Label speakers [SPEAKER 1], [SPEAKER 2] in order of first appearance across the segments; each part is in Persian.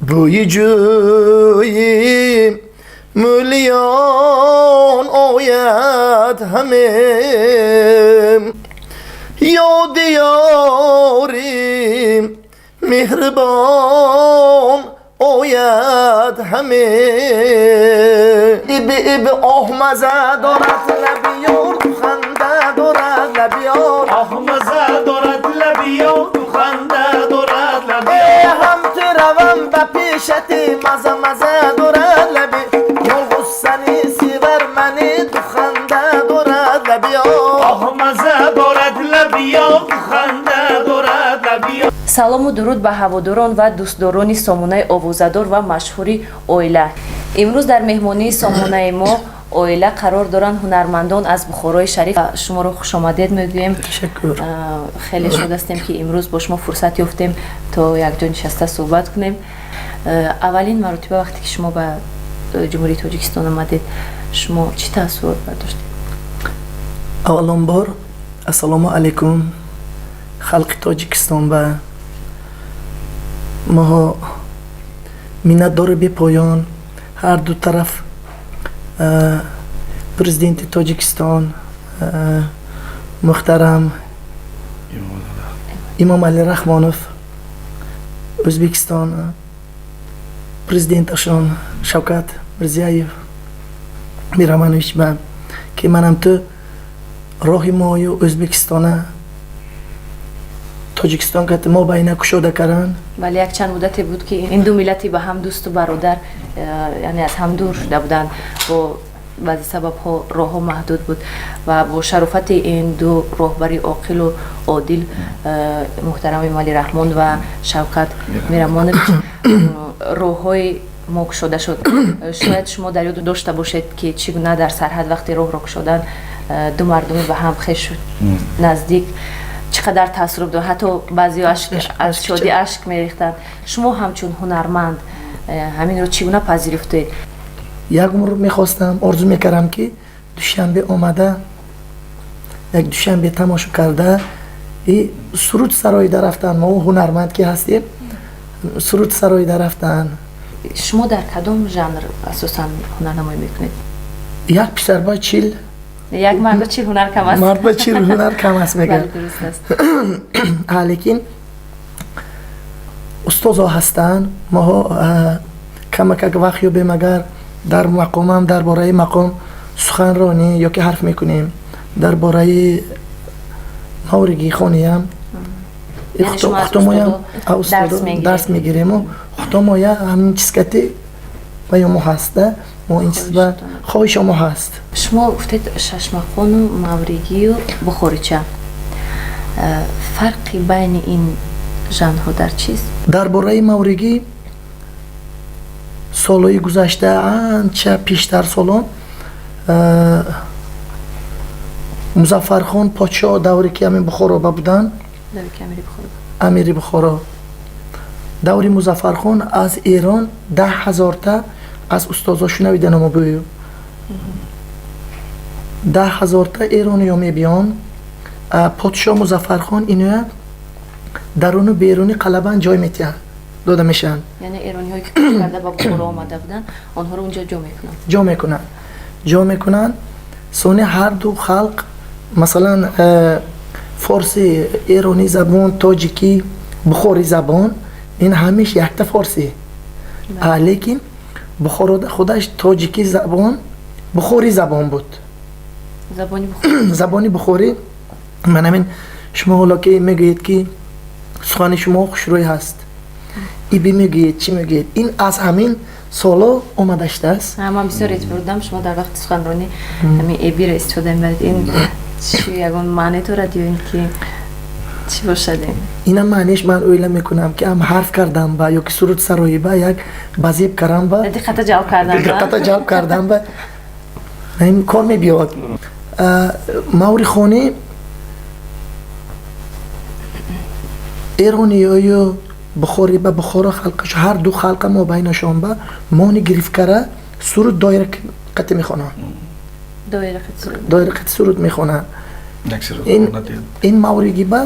[SPEAKER 1] بوی جوی ملیان آید همه یاد یاری مهربان آید همه اب آه مزه دارد لبیار تو خنده دارد لبیار
[SPEAKER 2] آه مزه دارد لبیار تو خنده دارد لبیار
[SPEAKER 1] هم تو روم به پیشتی مزه مزه دارد لبی یا غصنی سیور منی تو خنده دارد لبیار
[SPEAKER 2] آه مزه دارد لبیار تو خنده دارد لبیار.
[SPEAKER 3] салому дуруд ба ҳаводорон ва дӯстдорони сомонаи овозадор ва машҳури оила. имрӯз дар меҳмонии сомонаи мо оила қарор доранд ҳунармандон аз бухорои шариф. шуморо хушомадед мегӯем. хеле шод ҳастем ки имрӯз бо шумо фурсат ёфтем то якҷо нишаста суҳбат кунем. аввалин маротиба вақте ки шумо ба ҷумҳурии тоҷикистон омадед, шумо чӣ таассурот бардоштед?
[SPEAKER 1] аввалонбор ассалому алайкум халқи тоҷикистон ба моҳо миннатдори бепоён ҳар ду тараф президенти тоҷикистон муҳтарам имомалӣ рахмонов, o'zbekiston президенташон Шавкат Мирзияев мираманович ба ки манам ту роҳи мою O'zbekistона Тоҷикистон кати мо байна кушода кардан.
[SPEAKER 3] вале якчанд муддате буд ки ин ду миллати ба ҳам дӯсту бародар, яъне аз ҳам дур шуда буданд. бо баъзи сабабҳо роҳҳо маҳдуд буд ва бо шарофати ин ду роҳбари оқилу одил муҳтарам имомалӣ раҳмон ва Шавкат Мирамонович роҳҳои мо кушода шуд. шояд шумо дар ёд дошта бошед ки чӣ гуна дар сарҳад вақте роҳро кушоданд ду мардуми ба ҳам хеш наздик چی قدر تاثیر داشت. حتی بعضی از شادی اشک میریختند. شما همچون هنرمند همین رو چگونه پذیرفتید؟
[SPEAKER 1] یک رو میخواستم آرزو میکردم که دوشنبه آمده یک دوشنبه تماشا کرده ای سرود سرای در رفتن. ما هنرمند که هستیم سرود سرای در رفتن.
[SPEAKER 3] شما در کدام ژانر اساساً هنرنمایی میکنید؟
[SPEAKER 1] یک پسر با چیل
[SPEAKER 3] یک مرد چیل هنر کم است.
[SPEAKER 1] مرد با چیل هنر کم است میگن.
[SPEAKER 3] درست است.
[SPEAKER 1] لیکن استادا هستن ما کمک وقت یابیم اگر در مقامم درباره مقام سخنرانی یا که حرف میکنیم درباره مورگی خانیم ختمایم درس میگیریم و ختمایا همین چیز که باید ما هسته ما این چیز با خواهش ما هست.
[SPEAKER 3] شما گفتید ششمخان و مورگی و بخوریچه، فرقی بین این ژانرها در چیست؟
[SPEAKER 1] درباره مورگی سالهای گذشته آنچه پیشتر سالان مظفرخان پادشاه دوری که همین بخارا بودن، امیری بخارا دوری مظفرخان از ایران 10,000 تا از استاداشون نویدن ما بویو 10,000 تا ایرانی ها میبیان. پادشاه مظفرخان اینو درون و بیرونی قلبان جای میتین داده میشن.
[SPEAKER 3] یعنی ایرانی هایی که کش کرده با بخارا آمده بودن آنها رو اونجا جا میکنن. سونی هر دو خلق مثلا فارسی ایرانی زبان، تاجیکی، بخاری زبان این همیشه یک تا فارسی. لیکن بخارا خودش تاجیکی زبان بخاری زبان بود. زبانی بخاری. من همین شما حالا که میگوید که سخن شما خوشروی هست ای بی میگوید چی میگوید این از همین سالا آمده شده است. من بسیار اعتبار دارم شما در وقت سخنرانی همین ای بی را استفاده میبرید. این چی یکون معنی دارد یا این که چی باشد؟
[SPEAKER 1] این معنیش من اویلا میکنم که هم حرف کردم با یا که سرود سرایی با یک بازیب کردم با
[SPEAKER 3] دقت جواب کردم
[SPEAKER 1] با این کار میبیاد. موری خانی ایرانی یا بخاری با بخارا خلقش هر دو خلق ما بینشان با مانی گریف کرده سرود دایره قطع میخونن. دایره قطع سرود میخونن. این موریگی با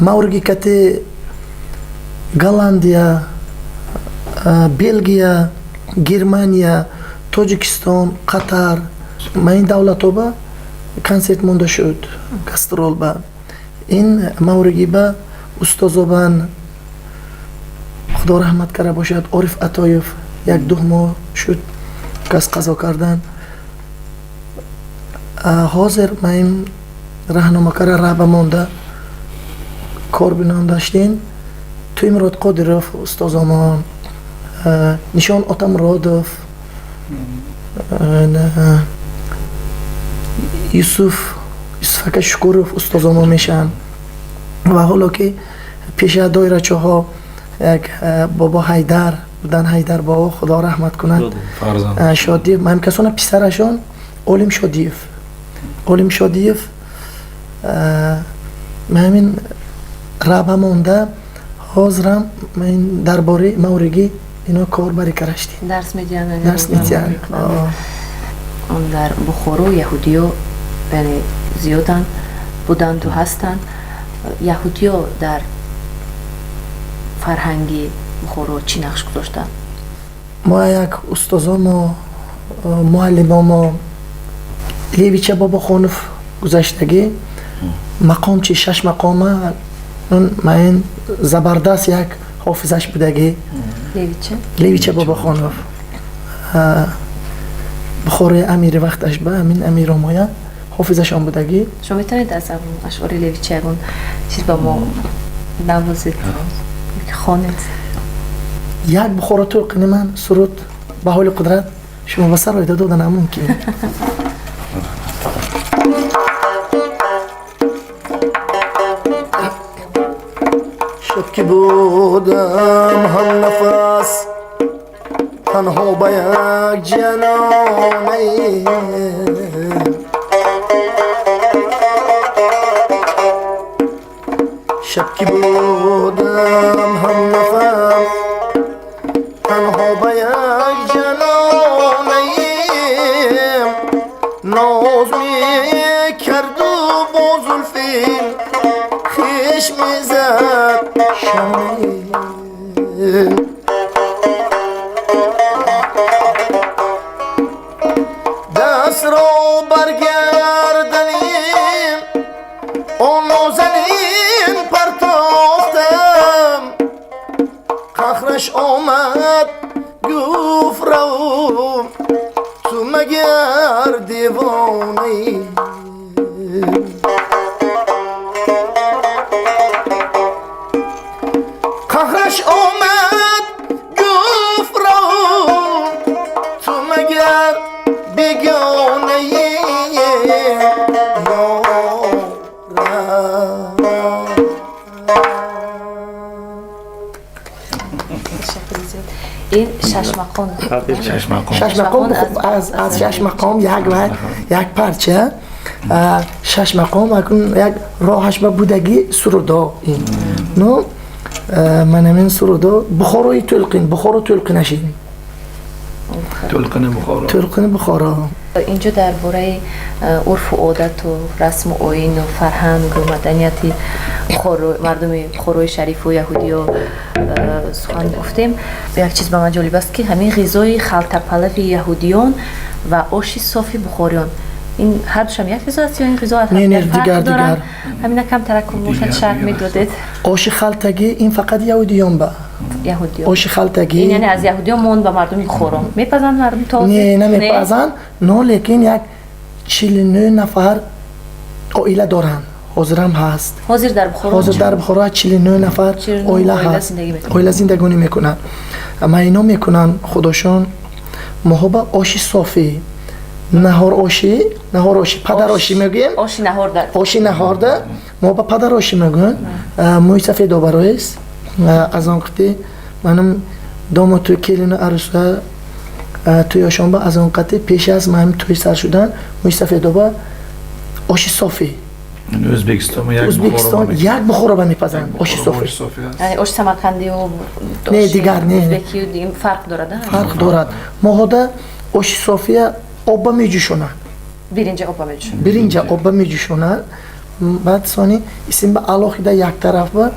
[SPEAKER 1] мавриги кати Голландия, Белгия, Германия, Тоҷикистон, Қатар, ма ин давлатоба консерт монда шуд, гастрол ба. Ин мавриги ба устозобан худо раҳмат кара бошад, Ориф Атоев 1-2 моҳ шуд кас қазо кардан. ҳозир ма ин раҳномакара раҳба монда кор бинон даштин. Туимрод Қодиров устозомон, Нишон Отамуродов, Юсуфака Шукуров устозомон мешан. ва ҳоло ки пеша доирачаҳо як бобо Ҳайдар будан, Ҳайдар бобо худо раҳмат кунад, Шодиев, ма ҳамкасона писарашон Олим Шодиев, Олим Шодиев ма ҳамин раҳба монда ҳозирам ман дар бораи мавриги ино кор барӣ караштӣ.
[SPEAKER 3] дарс медиҳанд.
[SPEAKER 1] Дарс медиҳанд.
[SPEAKER 3] Он дар Бухоро яҳудиё яъне зиёданд, буданду ҳастанд. яҳудиё дар фарҳанги Бухоро чӣ нақш гузоштанд?
[SPEAKER 1] мо як устозомо муаллимомо Левича Бобохонов гузаштагӣ мақом чи 6 мақома ма ин забардаст як ҳофизаш будагӣ. Левича Бобохонов бухораи амири вақташ ба амин амиромоя ҳофизашон будагӣ.
[SPEAKER 3] шумо метавонед аз ашъори Левича ягон чиз ба мо навозед, хонед?
[SPEAKER 1] як бухора тӯлқини ман суруд ба ҳоли қудрат шумо ба сар ойда дода намумкин. شب که بودم هم نفس تنها با یک جنانه شب که بودم هم نفس تنها با یک جنانه ناز می کرد و با زلفین خیش می زد شانه دست را برگردنیم آن نازنین پرتافتم قهرش آمد گفت رو تو مگر دیوانه قهرش آمد گفت رو تو مگر بیگانه
[SPEAKER 3] این 6 مقام.
[SPEAKER 1] 6 مقام از 6 مقام یک پارچه 6 مقام اکن یک راهش به بودگی سرودا این نو من همین سرودا بخارای بخارا تلقینشین تلقین بخارا.
[SPEAKER 3] اینجا درباره عرف و عادت و رسم و آیین و فرهنگ و مدنیتی مردم بخارای شریف و یهودی و سخن گفتیم. یک چیز به من جالب است که همین غذای خلطه پلو یهودیان و آش صافی بخاریان این هر دوشم یک غذا است یا این غذا فرق دارن؟ همین کم ترکم باشد شرح میدادید.
[SPEAKER 1] آش خلطگی این فقط یهودیان با آش خلطگی
[SPEAKER 3] این یعنی از یهودیان مون به مردم بخورم میپزند مردم تازه؟
[SPEAKER 1] نه نمیپزند نه لیکن یک 49 نفر عائله دارن حاضرم هست.
[SPEAKER 3] حاضر در بخارا
[SPEAKER 1] 49 نفر عائله هست. عائله زندگانی میکنن. اما اینا میکنن خودشون محبا آش صافی نهار آشی پدر آشی میگیم آشی نهار ده ما با پدر آشی میگن موی سفید آبرایست از آن قطعی منم داماد توی کلین عروسه توی آشانبه از آن قطعی پیش از من توی سر شدن موی سفید آبر آشی صافی ازبکستان یک بخورا به میپزن آشی صافی
[SPEAKER 3] آش سمرقندی و
[SPEAKER 1] نه دیگر نه
[SPEAKER 3] ازبکی و دیگه فرق دارد؟
[SPEAKER 1] فرق دارد ما هده آشی صافی آبا میجوشونن
[SPEAKER 3] برینجا آبا میجوشونن
[SPEAKER 1] بعد ثانی اسم به алоҳида як طرف ба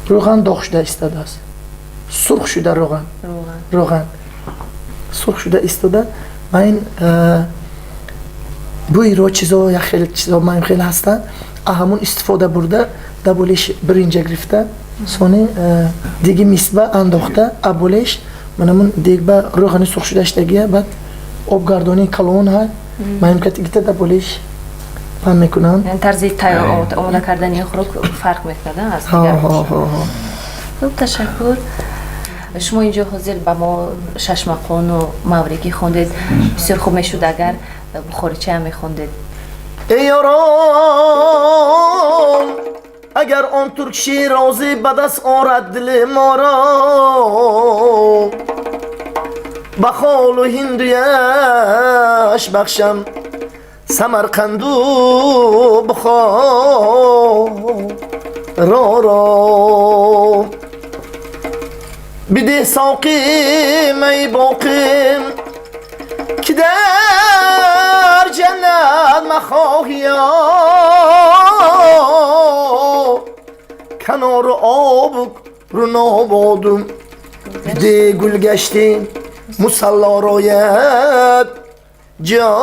[SPEAKER 1] روغن داغ شده ایستاداست. سرخ شده روغن سرخ شده ایستاده و این بوی رو چیزا یا خیلی چیزا مهم خیلی هستن همون استفاده برده دبولش برینجا گرفته ثانی دیگه میسبه انداخته ابولش من همون دیگه به روغن سرخ شده اشتگیه بعد آبگردانی کلون های مهم که دیگه دبولش پم میکنن.
[SPEAKER 3] یعنی طرز آماده کردنی خوراک فرق میکنه از دیگر خوب. تشکر. شما اینجا حاضر به ما ششمقان و مورگی خوندید، بسیار خوب میشد اگر بخوریچه هم میخوندید.
[SPEAKER 2] ای یاران اگر آن ترک شیرازی به دست آرد دل ما را به خال و هندویش بخشم سمرقند و بخارا بده ساقی می باقیم که در جنت مخواهی کنار آب رو نابادم بده گل گشتیم مسلا راید جا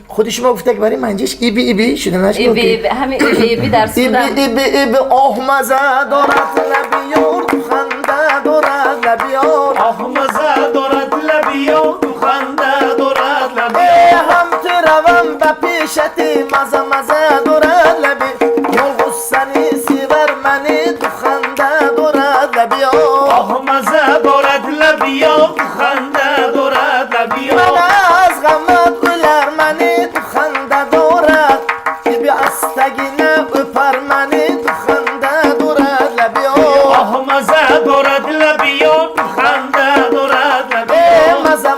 [SPEAKER 2] خودی شما گفته که برای منجش ایبی شده نشد
[SPEAKER 3] همین ایبی در سودم
[SPEAKER 2] ایبی آه مزه دارد لبیار تو خنده دارد لبیار آه مزه دارد لبیار تو خنده دارد لبیار هم تو روم به پیشتی مزه دارد لبی یا غصنی سیور منی تو خنده دارد لبیار آه مزه دارد لبیار تو خنده دارد لبیار من از غمت گلر منی تو خنده دارد بی استگینه بپر منی تو خنده دارد لبیار آه مزه دارد لبیار تو خنده دارد لبیار مزه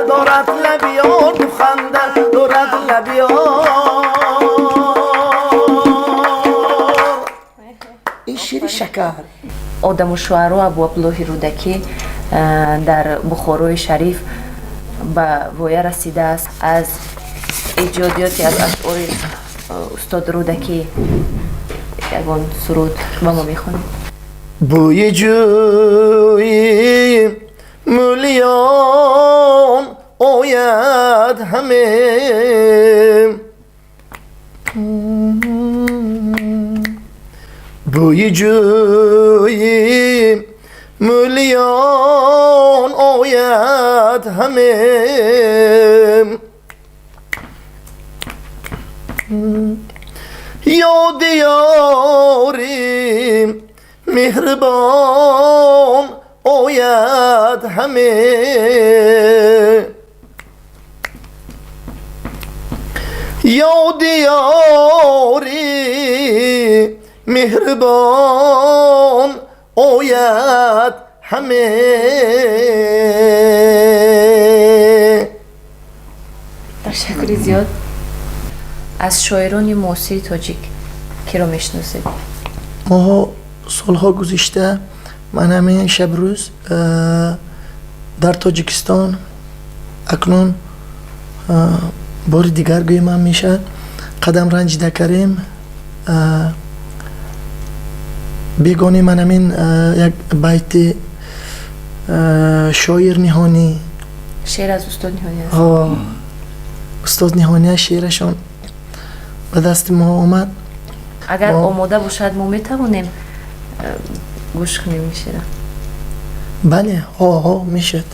[SPEAKER 2] دارد لبیار تو خنده دارد لبیار. این شیر شکر
[SPEAKER 3] آدم و شعرا ابو عبدالله رودکی در بخارای شریف به وایه رسیده است. از ایجادیاتی از اشعار استاد رودکی یگان سرود با ما میخونیم.
[SPEAKER 2] بوی جوی ملیان آید همه بوی جوی ملیان آید همه یاد یاری مهربان آید همه یاد یاری مهربان آید همه.
[SPEAKER 3] تشکر زیاد. از شاعران معاصر تاجیک کی رو میشناسید؟
[SPEAKER 1] ما سالها گذشته من همین شب روز در تاجیکستان اکنون بار دیگر گویم هم میشه قدم رنجیده کریم بیگانی من همین یک بیت شاعر نهانی
[SPEAKER 3] شعر از استاد نهانی است.
[SPEAKER 1] استاد نهانی شعرشان به دست ما آمد.
[SPEAKER 3] اگر آماده باشد ما میتوانیم گوش کنیم میشه.
[SPEAKER 1] بله میشد.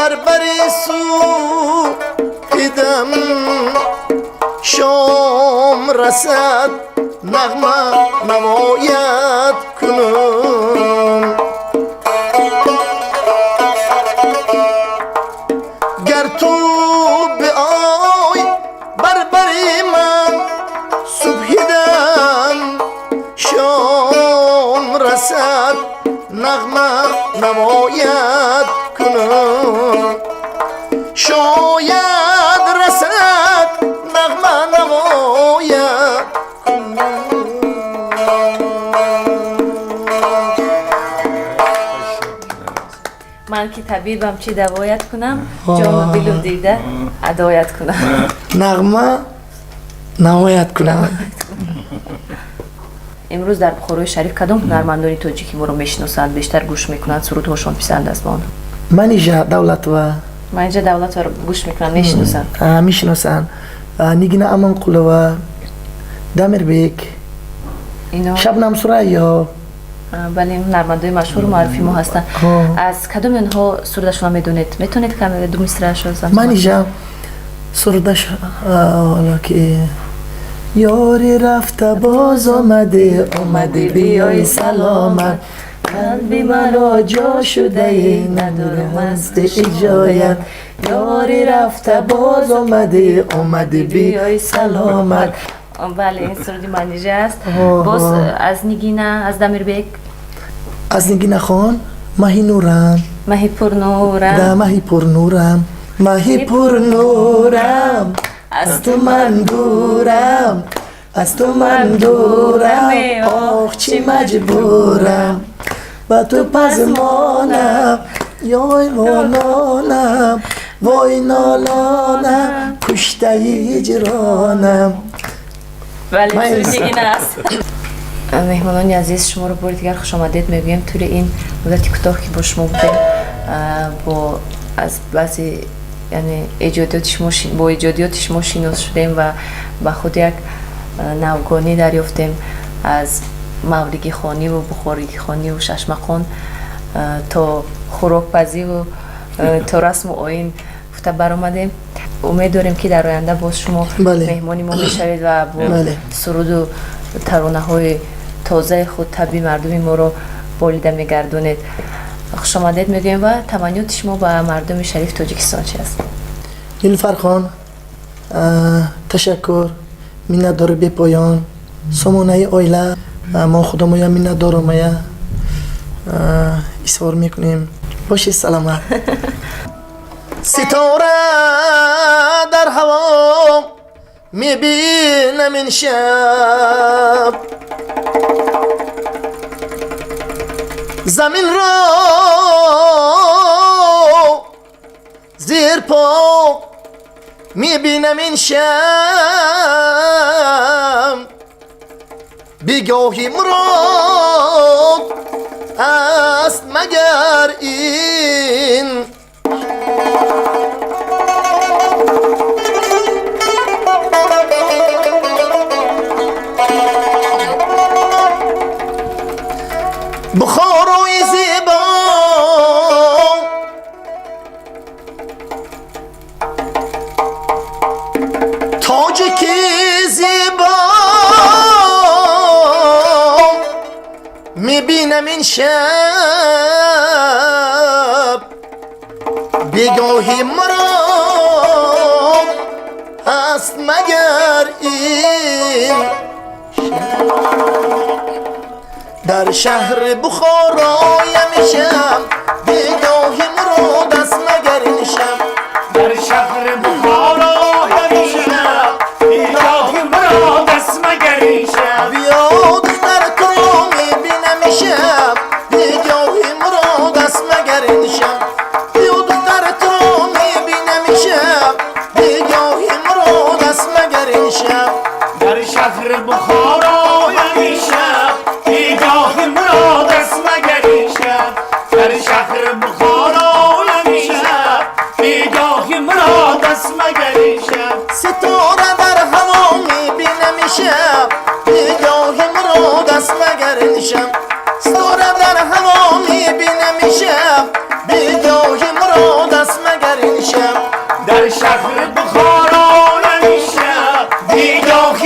[SPEAKER 2] بربری سویدم شام رسد نغمه نوایت کنم گر تو بیای بربری من صبحیدم شام رسد نغمه نوایت کنم شاید رسد نغمه نوایت کنم
[SPEAKER 3] من که طبیبم چی دوایت کنم جام بیلو دیده عدایت کنم
[SPEAKER 1] نغمه نوایت کنم.
[SPEAKER 3] امروز در بخوروی شریف کدام هنرمندانی توجیکی ما رو میشناسند بیشتر گوش میکنند سرودهاشون پسند است بانو؟
[SPEAKER 1] من اینجا دولت و
[SPEAKER 3] من اینجا دولت رو گوش میکنم میشناسند
[SPEAKER 1] میشناسن نگینه امان قلوه دمیر بیک
[SPEAKER 3] اینا
[SPEAKER 1] شبنم سریا
[SPEAKER 3] بله هنرمندای مشهور و معروفی ما هستن از کدام اینها سرودشون میدونید میتونید کم دو مصرعش رو
[SPEAKER 1] من اینجا سردش حالا که یاری رفته باز آمده بیای سلامت قلبی مرا جا شده ندارم است اجایت یاری رفته باز آمده بیای سلامت.
[SPEAKER 3] بله این سرودی منیجه است باز از نگینه از دمیر بیک
[SPEAKER 1] از نگینه خان ماهی نورم
[SPEAKER 3] ماهی پر نورم
[SPEAKER 1] ده ماهی پر نورم ماهی پر نورم از تو من دورم از تو من دورم آخ چی مجبورم با تو پزمانم یای نالانم وای نالانم کشته هجرانم.
[SPEAKER 3] بله سرودی این است. مهمانان عزیز شما رو بار دیگر خوش آمدید میگویم توی این مدتی کوتاه که با شما بودیم با از بعضی یعنی با ایجادیاتش ما شناس شدیم و با خود یک نوگانی دریافتیم از مولگی خانی و بخارگی خانی و ششمخان تا خوراکپزی و تا رسم و آیین گفته برآمدیم. امید داریم که در آینده باز شما مهمانی ما میشوید و با سرود و ترانه های تازه خود طبیعی مردم ما رو بالیده میگردونید. خوش آمدید میگویم و تمنیات شما با مردم شریف تاجیکستان چی است؟
[SPEAKER 1] نیلوفر خان تشکر منت داره بی پایان سامانه آیله ما خودمون منت دارم ایثار میکنیم باشی سلامت.
[SPEAKER 2] ستاره در هوا میبینم این شب زمین را زیر پا میبینم این شب بیگاهی مراد است مگر این بخاروی زیبا تاجیکی زیبا میبینم این شب بیگاهی مراد هست مگر این در شهر بخارای میشم بیگاهی مراد است مگر این شب
[SPEAKER 4] در شهر بخارای میشم بیگاهی مراد است مگر این شب
[SPEAKER 2] بیا دختر تو میبینم شب بیگاهی مراد است مگر این شب بیا دختر تو میبینم شب بیگاهی مراد است مگر این شب
[SPEAKER 4] در شهر بخارای میشم بیگاهی مراد است مگر این شب در شهر بخارای میشم بیگاهی مراد است مگر این شب
[SPEAKER 2] ستاره در هوا میبینم شب بیگاهی مراد است مگر این شب ستاره در هوا میبینم شب بیگاهی مراد است مگر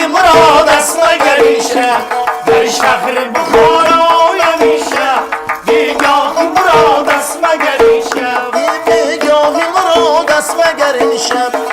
[SPEAKER 4] بیگاهی مراد است مگریشه در شهر بخارا همیشه بیگاهی مراد است مگریشه
[SPEAKER 2] بیگاهی مراد است مگر این شب